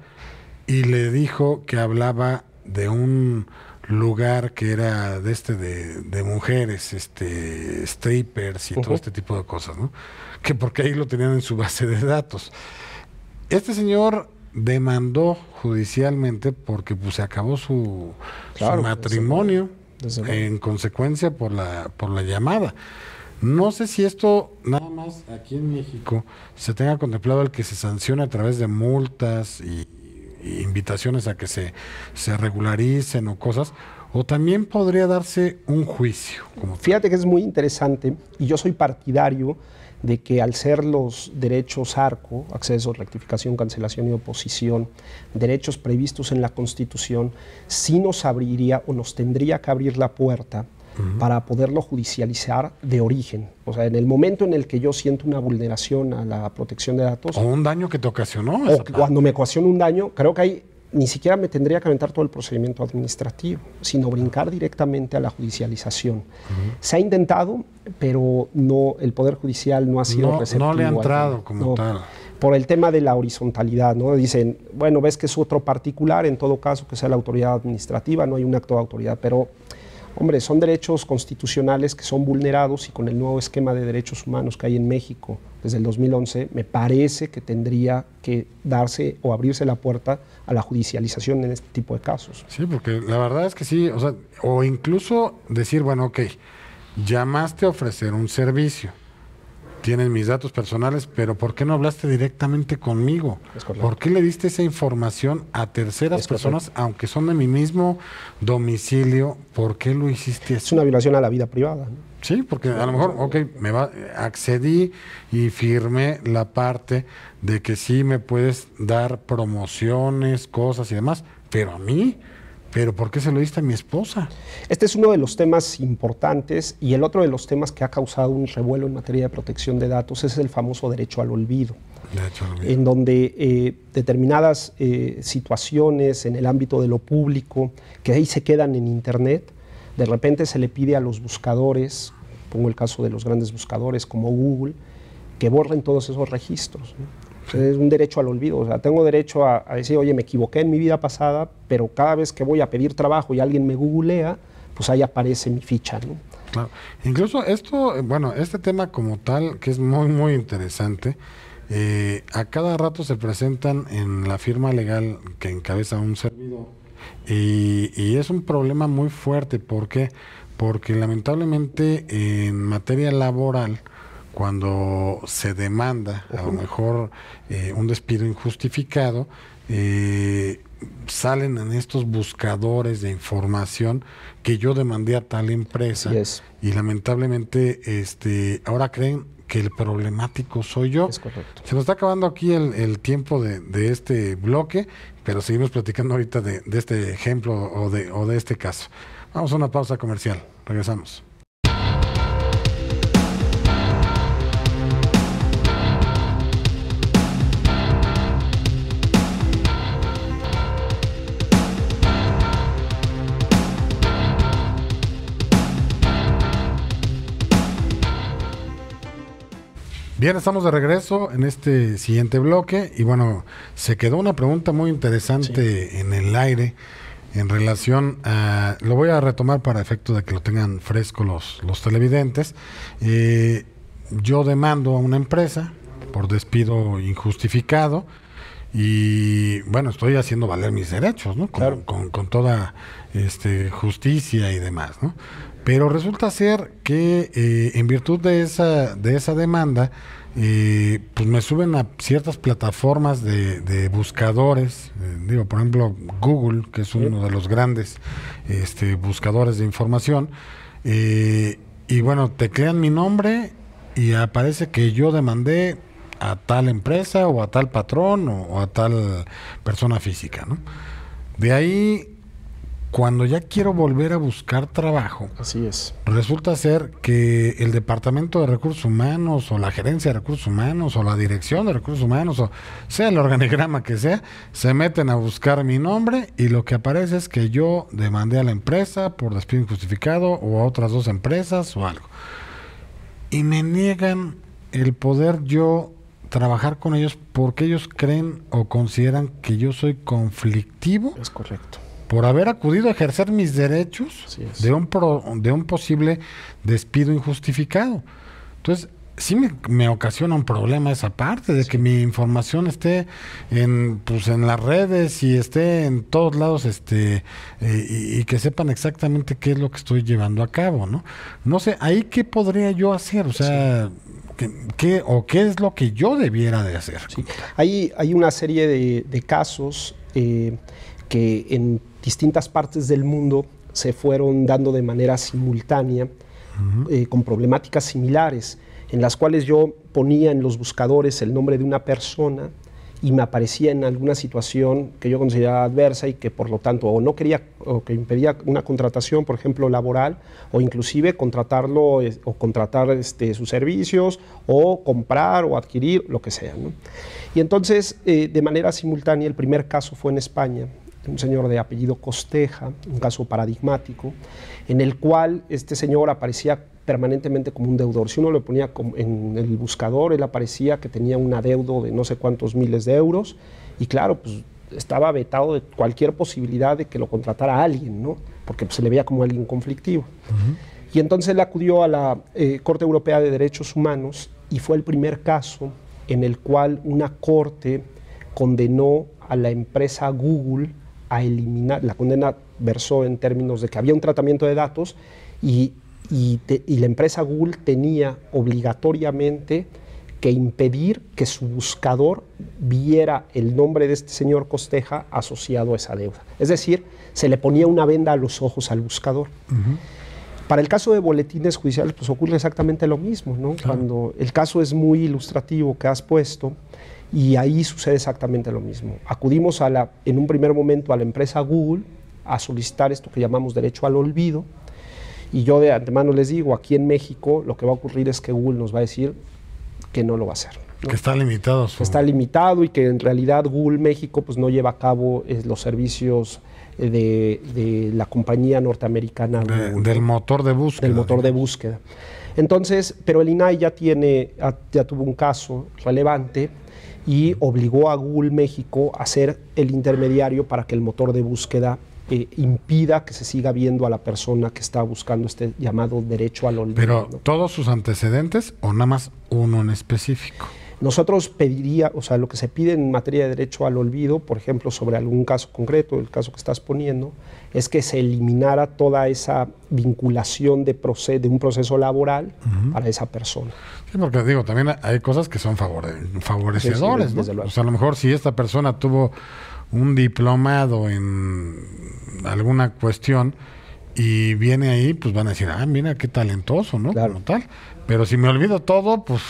y le dijo que hablaba de un lugar que era de mujeres, strippers y todo este tipo de cosas, ¿no? Que porque ahí lo tenían en su base de datos. Este señor demandó judicialmente porque pues se acabó su matrimonio en consecuencia por la llamada. No sé si esto nada más aquí en México se tenga contemplado el que se sancione a través de multas invitaciones a que se regularicen o cosas, o también podría darse un juicio. Fíjate que es muy interesante y yo soy partidario de que al ser los derechos ARCO, acceso, rectificación, cancelación y oposición, derechos previstos en la Constitución, sí nos abriría o nos tendría que abrir la puerta para poderlo judicializar de origen. O sea, en el momento en el que yo siento una vulneración a la protección de datos. O un daño que te ocasionó. O cuando me ocasiona un daño, creo que ahí ni siquiera me tendría que aventar todo el procedimiento administrativo, sino brincar directamente a la judicialización. Se ha intentado, pero no, el Poder Judicial no ha sido receptivo. No le ha entrado como tal. Por el tema de la horizontalidad, ¿no? Dicen, bueno, ves que es otro particular, en todo caso que sea la autoridad administrativa, no hay un acto de autoridad, pero hombre, son derechos constitucionales que son vulnerados y con el nuevo esquema de derechos humanos que hay en México desde el 2011, me parece que tendría que darse o abrirse la puerta a la judicialización en este tipo de casos. Sí, porque la verdad es que sí, o sea, o incluso decir, bueno, ok, llamaste a ofrecer un servicio, tienes mis datos personales, pero ¿por qué no hablaste directamente conmigo? ¿Por qué le diste esa información a terceras personas, aunque son de mi mismo domicilio? ¿Por qué lo hiciste así? Es una violación a la vida privada, ¿no? Sí, porque a lo mejor, ok, accedí y firmé la parte de que sí me puedes dar promociones, cosas y demás, pero a mí... ¿Pero por qué se lo diste a mi esposa? Este es uno de los temas importantes y el otro de los temas que ha causado un revuelo en materia de protección de datos es el famoso derecho al olvido. En donde determinadas situaciones en el ámbito de lo público, que ahí se quedan en Internet, de repente se le pide a los buscadores, pongo el caso de los grandes buscadores como Google, que borren todos esos registros, ¿no? Es un derecho al olvido, o sea, tengo derecho a decir, oye, me equivoqué en mi vida pasada, pero cada vez que voy a pedir trabajo y alguien me googlea, pues ahí aparece mi ficha, ¿no? Claro. Incluso esto, bueno, este tema como tal, que es muy, muy interesante, a cada rato se presentan en la firma legal que encabeza un servidor y es un problema muy fuerte. ¿Por qué? Porque lamentablemente en materia laboral, cuando se demanda a lo mejor un despido injustificado, salen en estos buscadores de información que yo demandé a tal empresa y lamentablemente ahora creen que el problemático soy yo. Es correcto. Se nos está acabando aquí el tiempo de este bloque, pero seguimos platicando ahorita de este ejemplo o de este caso. Vamos a una pausa comercial. Regresamos. Bien, estamos de regreso en este siguiente bloque y bueno, se quedó una pregunta muy interesante en el aire en relación a, lo voy a retomar para efecto de que lo tengan fresco los televidentes. Yo demando a una empresa por despido injustificado y bueno, estoy haciendo valer mis derechos, ¿no? Con toda justicia y demás, ¿no? Pero resulta ser que en virtud de esa demanda, pues me suben a ciertas plataformas de buscadores, digo, por ejemplo, Google, que es uno de los grandes buscadores de información, y bueno, teclean mi nombre y aparece que yo demandé a tal empresa o a tal patrón o a tal persona física, ¿no? De ahí, cuando ya quiero volver a buscar trabajo, así es, resulta ser que el Departamento de Recursos Humanos o la Gerencia de Recursos Humanos o la Dirección de Recursos Humanos o sea el organigrama que sea, se meten a buscar mi nombre y lo que aparece es que yo demandé a la empresa por despido injustificado o a otras dos empresas o algo. Y me niegan el poder yo trabajar con ellos porque ellos creen o consideran que yo soy conflictivo. Es correcto. Por haber acudido a ejercer mis derechos de un posible despido injustificado. Entonces, sí me ocasiona un problema esa parte de que mi información esté en las redes y esté en todos lados y que sepan exactamente qué es lo que estoy llevando a cabo, ¿no? No sé, ahí qué podría yo hacer, o sea, qué es lo que yo debiera de hacer. Sí. Hay una serie de casos que en distintas partes del mundo se fueron dando de manera simultánea, con problemáticas similares, en las cuales yo ponía en los buscadores el nombre de una persona y me aparecía en alguna situación que yo consideraba adversa y que por lo tanto o no quería o que impedía una contratación, por ejemplo, laboral, o inclusive contratarlo o contratar sus servicios, o comprar o adquirir, lo que sea, ¿no? Y entonces, de manera simultánea, el primer caso fue en España, un señor de apellido Costeja, un caso paradigmático, en el cual este señor aparecía permanentemente como un deudor. Si uno lo ponía en el buscador, él aparecía que tenía un adeudo de no sé cuántos miles de euros, y claro, pues estaba vetado de cualquier posibilidad de que lo contratara alguien, ¿no? Porque pues, se le veía como alguien conflictivo. Y entonces él acudió a la Corte Europea de Derechos Humanos, y fue el primer caso en el cual una corte condenó a la empresa Google a eliminar. La condena versó en términos de que había un tratamiento de datos y la empresa Google tenía obligatoriamente que impedir que su buscador viera el nombre de este señor Costeja asociado a esa deuda. Es decir, se le ponía una venda a los ojos al buscador. Para el caso de boletines judiciales, pues ocurre exactamente lo mismo, ¿no? Claro. Cuando el caso es muy ilustrativo que has puesto, y ahí sucede exactamente lo mismo. Acudimos en un primer momento a la empresa Google a solicitar esto que llamamos derecho al olvido, y yo de antemano les digo, aquí en México lo que va a ocurrir es que Google nos va a decir que no lo va a hacer, ¿no? Que está limitado. Está limitado, y que en realidad Google México pues, no lleva a cabo los servicios de la compañía norteamericana Google, del motor de búsqueda. Del motor de búsqueda. Entonces, pero el INAI ya tuvo un caso relevante y obligó a Google México a ser el intermediario para que el motor de búsqueda impida que se siga viendo a la persona que está buscando este llamado derecho al olvido. Pero, ¿no? ¿todos sus antecedentes o nada más uno en específico? Nosotros lo que se pide en materia de derecho al olvido, por ejemplo, sobre algún caso concreto, el caso que estás poniendo, es que se eliminara toda esa vinculación de un proceso laboral para esa persona. Sí, porque digo, también hay cosas que son favorecedores, sí, ¿no? O sea, a lo mejor si esta persona tuvo un diplomado en alguna cuestión y viene ahí, pues van a decir, mira qué talentoso, ¿no? Claro. Como tal. Pero si me olvido todo, pues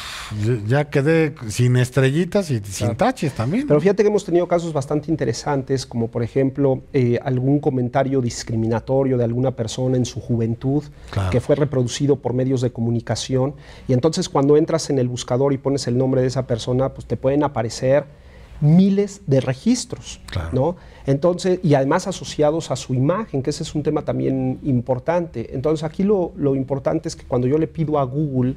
ya quedé sin estrellitas y sin taches también. Pero fíjate que hemos tenido casos bastante interesantes, como por ejemplo algún comentario discriminatorio de alguna persona en su juventud, claro, que fue reproducido por medios de comunicación, y entonces cuando entras en el buscador y pones el nombre de esa persona, pues te pueden aparecer miles de registros, claro, ¿no? Entonces, y además asociados a su imagen, que ese es un tema también importante. Entonces aquí lo importante es que cuando yo le pido a Google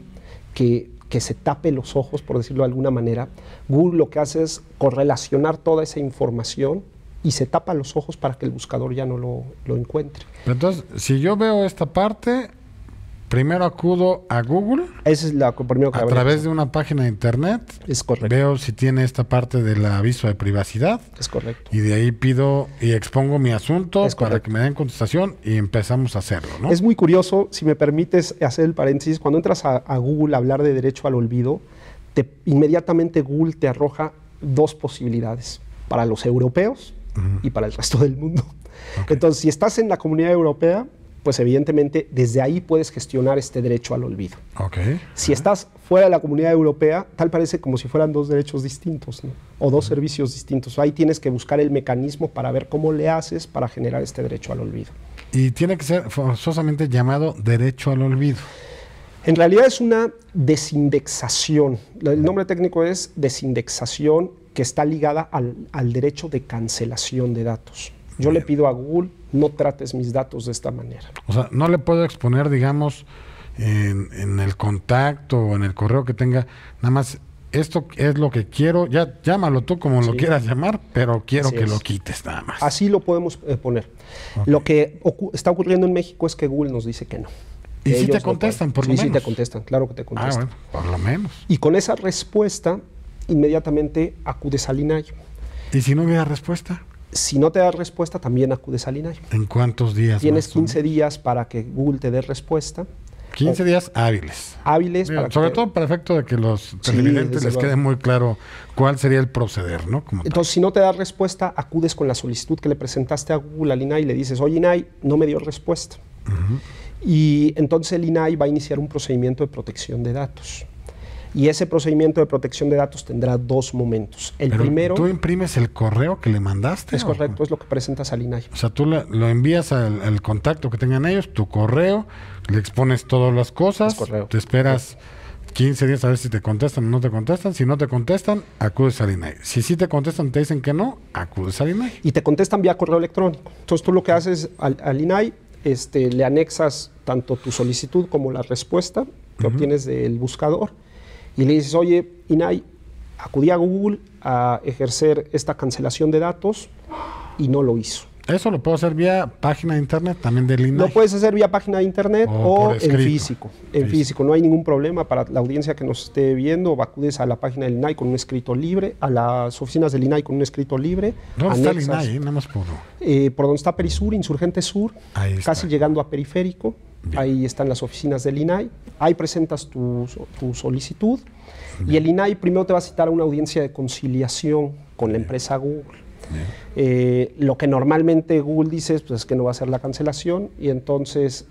que se tape los ojos, por decirlo de alguna manera, Google lo que hace es correlacionar toda esa información y se tapa los ojos para que el buscador ya no lo encuentre. Entonces, si yo veo esta parte, primero acudo a Google. Esa es la primero que a través de una página de internet. Es correcto. Veo si tiene esta parte del aviso de privacidad. Es correcto. Y de ahí pido y expongo mi asunto para que me den contestación y empezamos a hacerlo, ¿no? Es muy curioso, si me permites hacer el paréntesis, cuando entras a Google a hablar de derecho al olvido, inmediatamente Google te arroja dos posibilidades, para los europeos y para el resto del mundo. Okay. Entonces, si estás en la Comunidad Europea, pues evidentemente desde ahí puedes gestionar este derecho al olvido. Okay. Si estás fuera de la Comunidad Europea, tal parece como si fueran dos derechos distintos, ¿no? O dos servicios distintos. Ahí tienes que buscar el mecanismo para ver cómo le haces para generar este derecho al olvido. Y tiene que ser forzosamente llamado derecho al olvido. En realidad es una desindexación. El nombre técnico es desindexación, que está ligada al derecho de cancelación de datos. Yo le pido a Google, no trates mis datos de esta manera. O sea, no le puedo exponer, digamos, en el contacto o en el correo que tenga, nada más, esto es lo que quiero, ya llámalo tú como lo quieras llamar, pero quiero que lo quites nada más. Así lo podemos poner. Okay. Lo que está ocurriendo en México es que Google nos dice que no. ¿Y si te contestan, por lo menos? Sí, te contestan, claro que te contestan. Bueno, por lo menos. Y con esa respuesta, inmediatamente acudes al INAI. ¿Y si no hubiera respuesta? Si no te da respuesta, también acudes al INAI. ¿En cuántos días? Tienes 15 días para que Google te dé respuesta. 15 días hábiles. Hábiles. Mira, sobre todo para efecto de que los televidentes les quede muy claro cuál sería el proceder, ¿no? Entonces, si no te da respuesta, acudes con la solicitud que le presentaste a Google, al INAI, y le dices, oye, INAI, no me dio respuesta. Y entonces el INAI va a iniciar un procedimiento de protección de datos. Y ese procedimiento de protección de datos tendrá 2 momentos. El primero... ¿Tú imprimes el correo que le mandaste? Es correcto, es lo que presentas al INAI. O sea, tú lo envías al contacto que tengan ellos, tu correo, le expones todas las cosas, te esperas 15 días a ver si te contestan o no te contestan. Si no te contestan, acudes al INAI. Si sí te contestan, te dicen que no, acudes al INAI. Y te contestan vía correo electrónico. Entonces tú lo que haces al INAI, le anexas tanto tu solicitud como la respuesta que obtienes del buscador. Y le dices, oye, INAI, acudí a Google a ejercer esta cancelación de datos y no lo hizo. ¿Eso lo puedo hacer vía página de internet también del INAI? Lo puedes hacer vía página de internet o en físico. En físico, no hay ningún problema para la audiencia que nos esté viendo. Acudes a la página del INAI con un escrito libre, a las oficinas del INAI con un escrito libre. ¿Dónde está el INAI? Nada más por donde está Perisur, Insurgente Sur, casi llegando a Periférico. Bien. Ahí están las oficinas del INAI. Ahí presentas tu solicitud. Bien. Y el INAI primero te va a citar a una audiencia de conciliación con la empresa Google. Lo que normalmente Google dice pues, es que no va a hacer la cancelación y entonces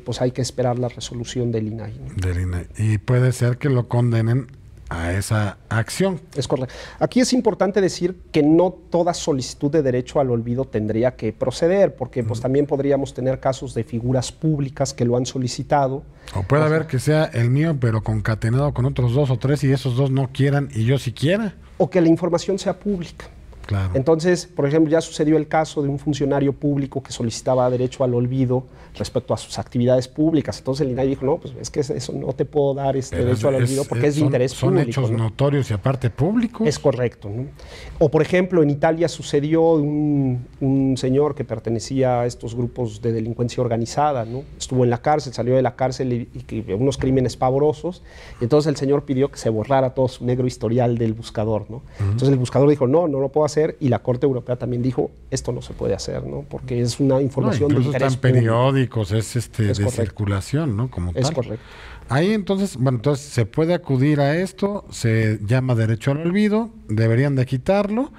pues hay que esperar la resolución del INAI, ¿no? Del INAI. Y puede ser que lo condenen a esa acción. Es correcto. Aquí es importante decir que no toda solicitud de derecho al olvido tendría que proceder, porque pues también podríamos tener casos de figuras públicas que lo han solicitado. O puede haber que sea el mío, pero concatenado con otros 2 o 3 y esos 2 no quieran y yo sí quiera. O que la información sea pública. Claro. Entonces, por ejemplo, ya sucedió el caso de un funcionario público que solicitaba derecho al olvido respecto a sus actividades públicas. Entonces el INAI dijo, no, pues es que eso no te puedo dar derecho al olvido porque es de interés público. Son hechos, ¿no?, notorios y aparte públicos. Es correcto, ¿no? O por ejemplo, en Italia sucedió un señor que pertenecía a estos grupos de delincuencia organizada, ¿no? Estuvo en la cárcel, salió de la cárcel y unos crímenes pavorosos. Y entonces el señor pidió que se borrara todo su negro historial del buscador, ¿no? Entonces el buscador dijo, no lo puedo hacer, y la Corte Europea también dijo, esto no se puede hacer, ¿no? Porque es una información de interés público. Periódicos, es de circulación, ¿no? Como tal. Es correcto. Ahí entonces, entonces se puede acudir a esto, se llama derecho al olvido, deberían de quitarlo,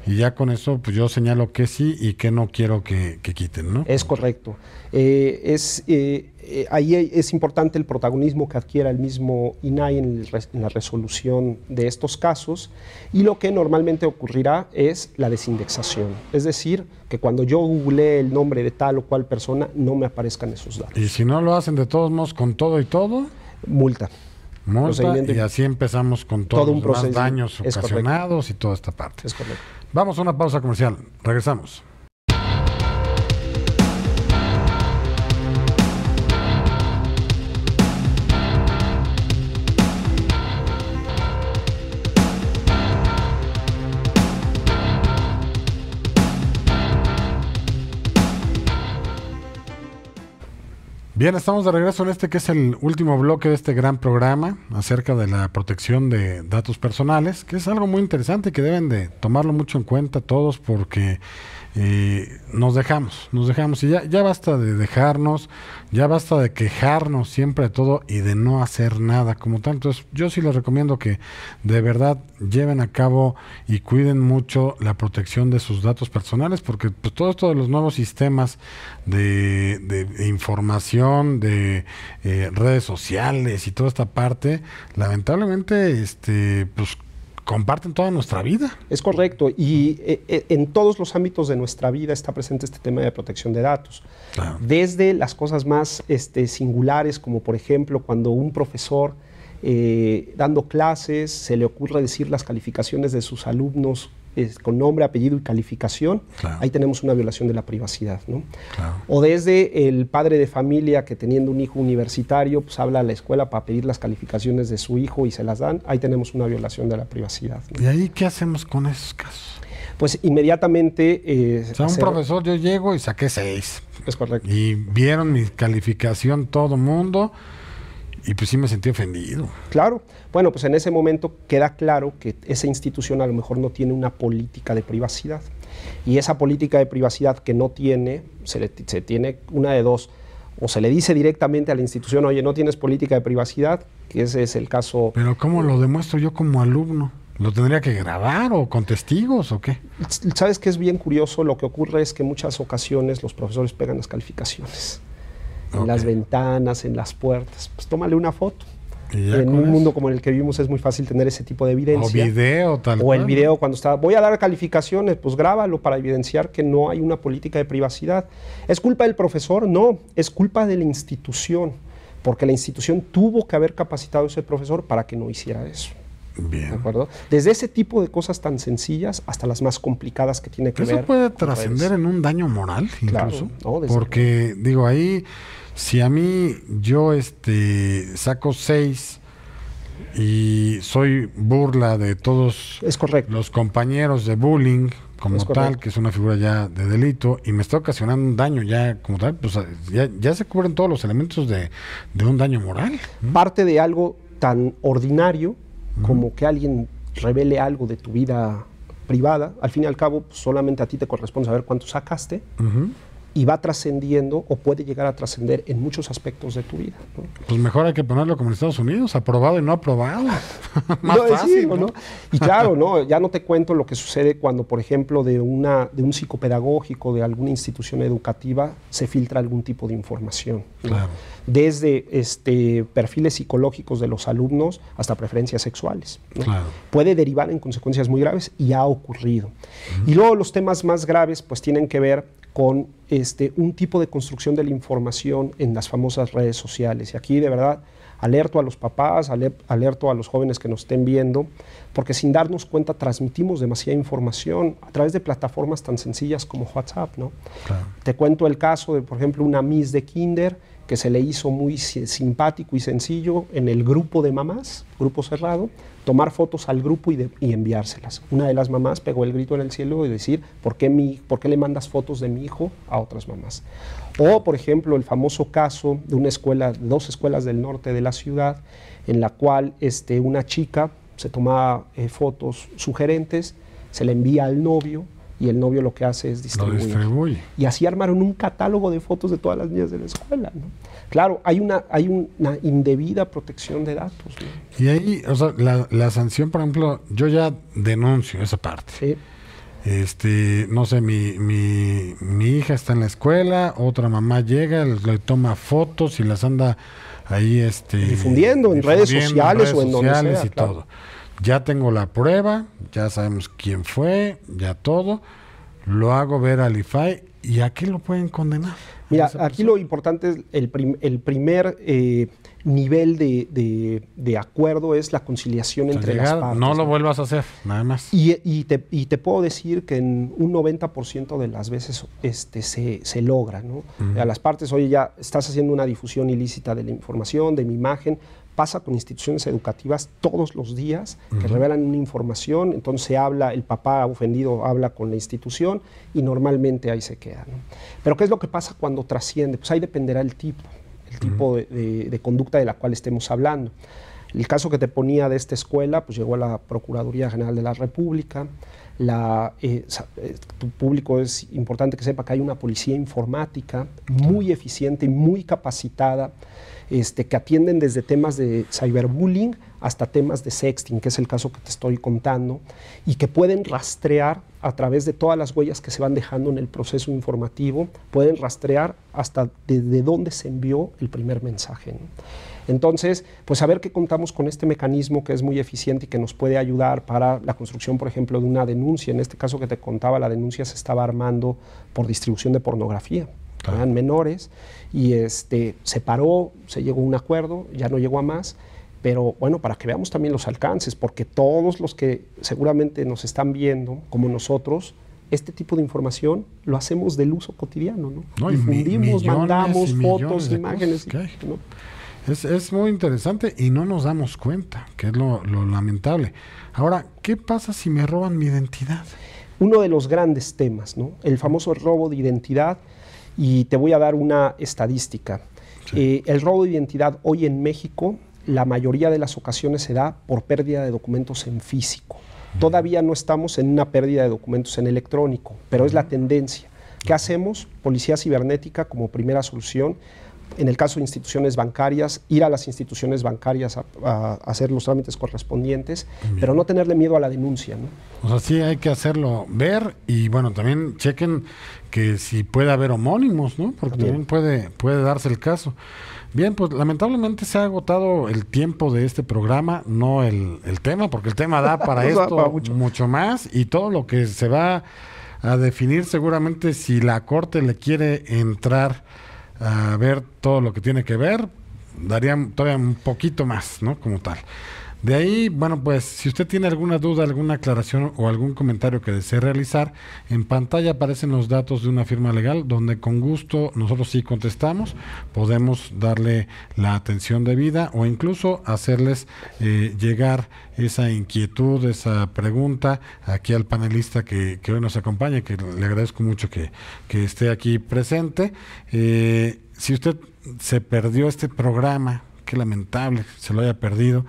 y ya con eso pues yo señalo que sí y que no quiero que quiten, ¿no? Es correcto. Ahí es importante el protagonismo que adquiera el mismo INAI en la resolución de estos casos, y lo que normalmente ocurrirá es la desindexación, es decir, que cuando yo googleé el nombre de tal o cual persona no me aparezcan esos datos. Y si no lo hacen de todos modos con todo y todo, multa, y así empezamos con todos los demás daños ocasionados y toda esta parte. Es correcto. Vamos a una pausa comercial, regresamos. Bien, estamos de regreso en que es el último bloque de este gran programa acerca de la protección de datos personales, que es algo muy interesante y que deben de tomarlo mucho en cuenta todos porque nos dejamos y ya basta de dejarnos, ya basta de quejarnos siempre de todo y de no hacer nada como tal. Entonces yo sí les recomiendo que de verdad lleven a cabo y cuiden mucho la protección de sus datos personales, porque pues, todo esto de los nuevos sistemas de información, de redes sociales y toda esta parte, lamentablemente pues comparten toda nuestra vida. Es correcto, y en todos los ámbitos de nuestra vida está presente este tema de protección de datos. Claro. Desde las cosas más singulares, como por ejemplo cuando un profesor dando clases se le ocurre decir las calificaciones de sus alumnos con nombre, apellido y calificación, claro. Ahí tenemos una violación de la privacidad, ¿no? Claro. O desde el padre de familia que teniendo un hijo universitario, pues habla a la escuela para pedir las calificaciones de su hijo y se las dan, ahí tenemos una violación de la privacidad, ¿no? ¿Y ahí qué hacemos con esos casos? Pues inmediatamente... o sea, un profesor, yo llego y saqué 6. Es correcto. Y vieron mi calificación todo mundo... Y pues sí me sentí ofendido. Claro. Bueno, pues en ese momento queda claro que esa institución a lo mejor no tiene una política de privacidad. Y esa política de privacidad que no tiene, se tiene una de dos. o se le dice directamente a la institución, oye, no tienes política de privacidad, que ese es el caso. Pero ¿cómo lo demuestro yo como alumno? ¿Lo tendría que grabar o con testigos o qué? ¿Sabes qué es bien curioso? Lo que ocurre es que en muchas ocasiones los profesores pegan las calificaciones. En las ventanas, en las puertas. Pues tómale una foto. En un mundo como el que vivimos es muy fácil tener ese tipo de evidencia. O video, tal cual. O el video cuando está, voy a dar calificaciones, pues grábalo para evidenciar que no hay una política de privacidad. ¿Es culpa del profesor? No, es culpa de la institución, porque la institución tuvo que haber capacitado a ese profesor para que no hiciera eso. Bien. ¿De acuerdo? Desde ese tipo de cosas tan sencillas hasta las más complicadas que tiene que ver. Eso puede trascender en un daño moral, incluso. Claro, ¿no? Porque, digo, ahí, si a mí yo saco 6 y soy burla de todos los compañeros de bullying, como tal, que es una figura ya de delito, y me está ocasionando un daño ya como tal, pues ya se cubren todos los elementos de un daño moral. Parte de algo tan ordinario como que alguien revele algo de tu vida privada, al fin y al cabo pues, solamente a ti te corresponde saber cuánto sacaste, y va trascendiendo o puede llegar a trascender en muchos aspectos de tu vida, ¿no? Pues mejor hay que ponerlo como en Estados Unidos, aprobado y no aprobado. Más fácil, ¿no? Y claro, ¿no? Ya no te cuento lo que sucede cuando, por ejemplo, de un psicopedagógico, de alguna institución educativa, se filtra algún tipo de información, ¿no? Claro. Desde perfiles psicológicos de los alumnos hasta preferencias sexuales, ¿no? Claro. Puede derivar en consecuencias muy graves y ha ocurrido. Y luego los temas más graves pues tienen que ver con un tipo de construcción de la información en las famosas redes sociales. Y aquí de verdad alerto a los papás, alerto a los jóvenes que nos estén viendo, porque sin darnos cuenta transmitimos demasiada información a través de plataformas tan sencillas como WhatsApp, ¿no? Claro. Te cuento el caso de, por ejemplo, una Miss de Kinder que se le hizo muy simpático y sencillo en el grupo de mamás, grupo cerrado, tomar fotos al grupo y enviárselas. Una de las mamás pegó el grito en el cielo y decir, ¿por qué le mandas fotos de mi hijo a otras mamás? O, por ejemplo, el famoso caso de una escuela, 2 escuelas del norte de la ciudad, en la cual una chica se tomaba fotos sugerentes, se le envía al novio, y el novio lo que hace es distribuir. Y así armaron un catálogo de fotos de todas las niñas de la escuela, ¿no? Claro, hay una indebida protección de datos, ¿no? Y ahí, o sea, la sanción, por ejemplo, yo ya denuncio esa parte. Sí. No sé, mi hija está en la escuela, otra mamá llega, le toma fotos y las anda ahí difundiendo en redes sociales o en donde sea, y claro. Todo. Ya tengo la prueba, ya sabemos quién fue, ya todo, lo hago ver al IFAI, ¿y a qué lo pueden condenar? Mira, aquí lo importante es el primer nivel de acuerdo es la conciliación entre las partes. No lo vuelvas a hacer, nada más. Y te puedo decir que en un 90% de las veces se logra, ¿no? A las partes, oye, ya estás haciendo una difusión ilícita de la información, de mi imagen. Pasa con instituciones educativas todos los días que revelan una información, entonces el papá ofendido habla con la institución y normalmente ahí se queda, ¿no? Pero ¿qué es lo que pasa cuando trasciende? Pues ahí dependerá el tipo de conducta de la cual estemos hablando. El caso que te ponía de esta escuela, pues llegó a la Procuraduría General de la República. Tu público es importante que sepa que hay una policía informática muy eficiente y muy capacitada, que atienden desde temas de cyberbullying hasta temas de sexting, que es el caso que te estoy contando, y que pueden rastrear a través de todas las huellas que se van dejando en el proceso informativo, pueden rastrear hasta desde dónde se envió el primer mensaje, ¿no? Entonces, pues saber que contamos con este mecanismo que es muy eficiente y que nos puede ayudar para la construcción, por ejemplo, de una denuncia. En este caso que te contaba, la denuncia se estaba armando por distribución de pornografía. Eran menores y se paró, se llegó a un acuerdo, ya no llegó a más, pero bueno, para que veamos también los alcances, porque todos los que seguramente nos están viendo, como nosotros, este tipo de información lo hacemos del uso cotidiano, ¿no? Difundimos, mandamos fotos, imágenes, ¿no? Es muy interesante y no nos damos cuenta, que es lo lamentable. Ahora, ¿qué pasa si me roban mi identidad? Uno de los grandes temas, ¿no? El famoso robo de identidad. Y te voy a dar una estadística. Sí. El robo de identidad hoy en México, la mayoría de las ocasiones se da por pérdida de documentos en físico. Todavía no estamos en una pérdida de documentos en electrónico, pero es la tendencia. ¿Qué hacemos? Policía cibernética como primera solución. en el caso de instituciones bancarias, ir a las instituciones bancarias a hacer los trámites correspondientes, pero no tenerle miedo a la denuncia, ¿no? O sea, sí hay que hacerlo ver y bueno, también chequen que si puede haber homónimos, ¿no? Porque también puede darse el caso. Bien, pues lamentablemente se ha agotado el tiempo de este programa, no el tema, porque el tema da para esto mucho más y todo lo que se va a definir seguramente si la Corte le quiere entrar a ver todo lo que tiene que ver, daría todavía un poquito más, ¿no? Como tal. De ahí, bueno, pues si usted tiene alguna duda, alguna aclaración o algún comentario que desee realizar, en pantalla aparecen los datos de una firma legal donde con gusto nosotros sí contestamos, podemos darle la atención debida o incluso hacerles llegar esa inquietud, esa pregunta aquí al panelista que hoy nos acompaña, que le agradezco mucho que esté aquí presente. Si usted se perdió este programa, qué lamentable se lo haya perdido,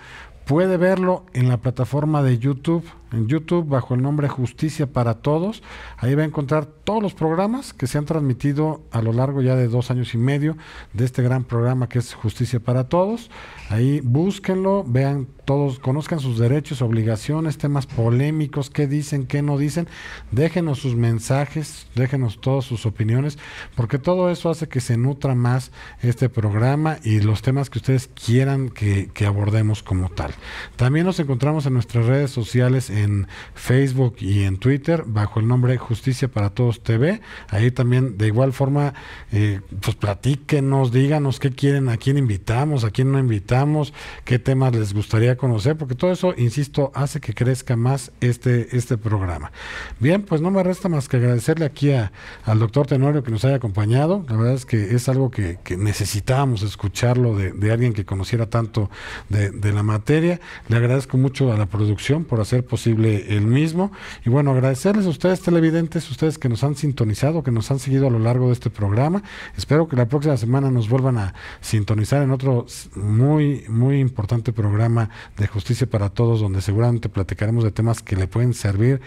puede verlo en la plataforma de YouTube, en YouTube bajo el nombre Justicia para Todos. Ahí va a encontrar todos los programas que se han transmitido a lo largo ya de 2 años y medio de este gran programa que es Justicia para Todos. Ahí búsquenlo, vean todos, conozcan sus derechos, obligaciones, temas polémicos, qué dicen, qué no dicen. Déjenos sus mensajes, déjenos todas sus opiniones, porque todo eso hace que se nutra más este programa y los temas que ustedes quieran que abordemos como tal. También nos encontramos en nuestras redes sociales, en Facebook y en Twitter, bajo el nombre Justicia para Todos TV. Ahí también, de igual forma, pues platíquenos, díganos qué quieren, a quién invitamos, a quién no invitamos, qué temas les gustaría conocer, porque todo eso, insisto, hace que crezca más este programa. Bien, pues no me resta más que agradecerle aquí al doctor Tenorio que nos haya acompañado. La verdad es que es algo que necesitábamos escucharlo de alguien que conociera tanto de la materia. Le agradezco mucho a la producción por hacer posible el mismo. Y bueno, agradecerles a ustedes, televidentes, ustedes que nos han sintonizado, que nos han seguido a lo largo de este programa. Espero que la próxima semana nos vuelvan a sintonizar en otro muy, muy importante programa de Justicia para Todos, donde seguramente platicaremos de temas que le pueden servir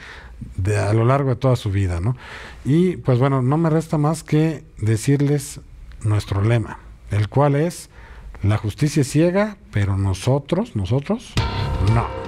a lo largo de toda su vida, ¿no? Y pues bueno, no me resta más que decirles nuestro lema, el cual es: la justicia es ciega, pero nosotros no.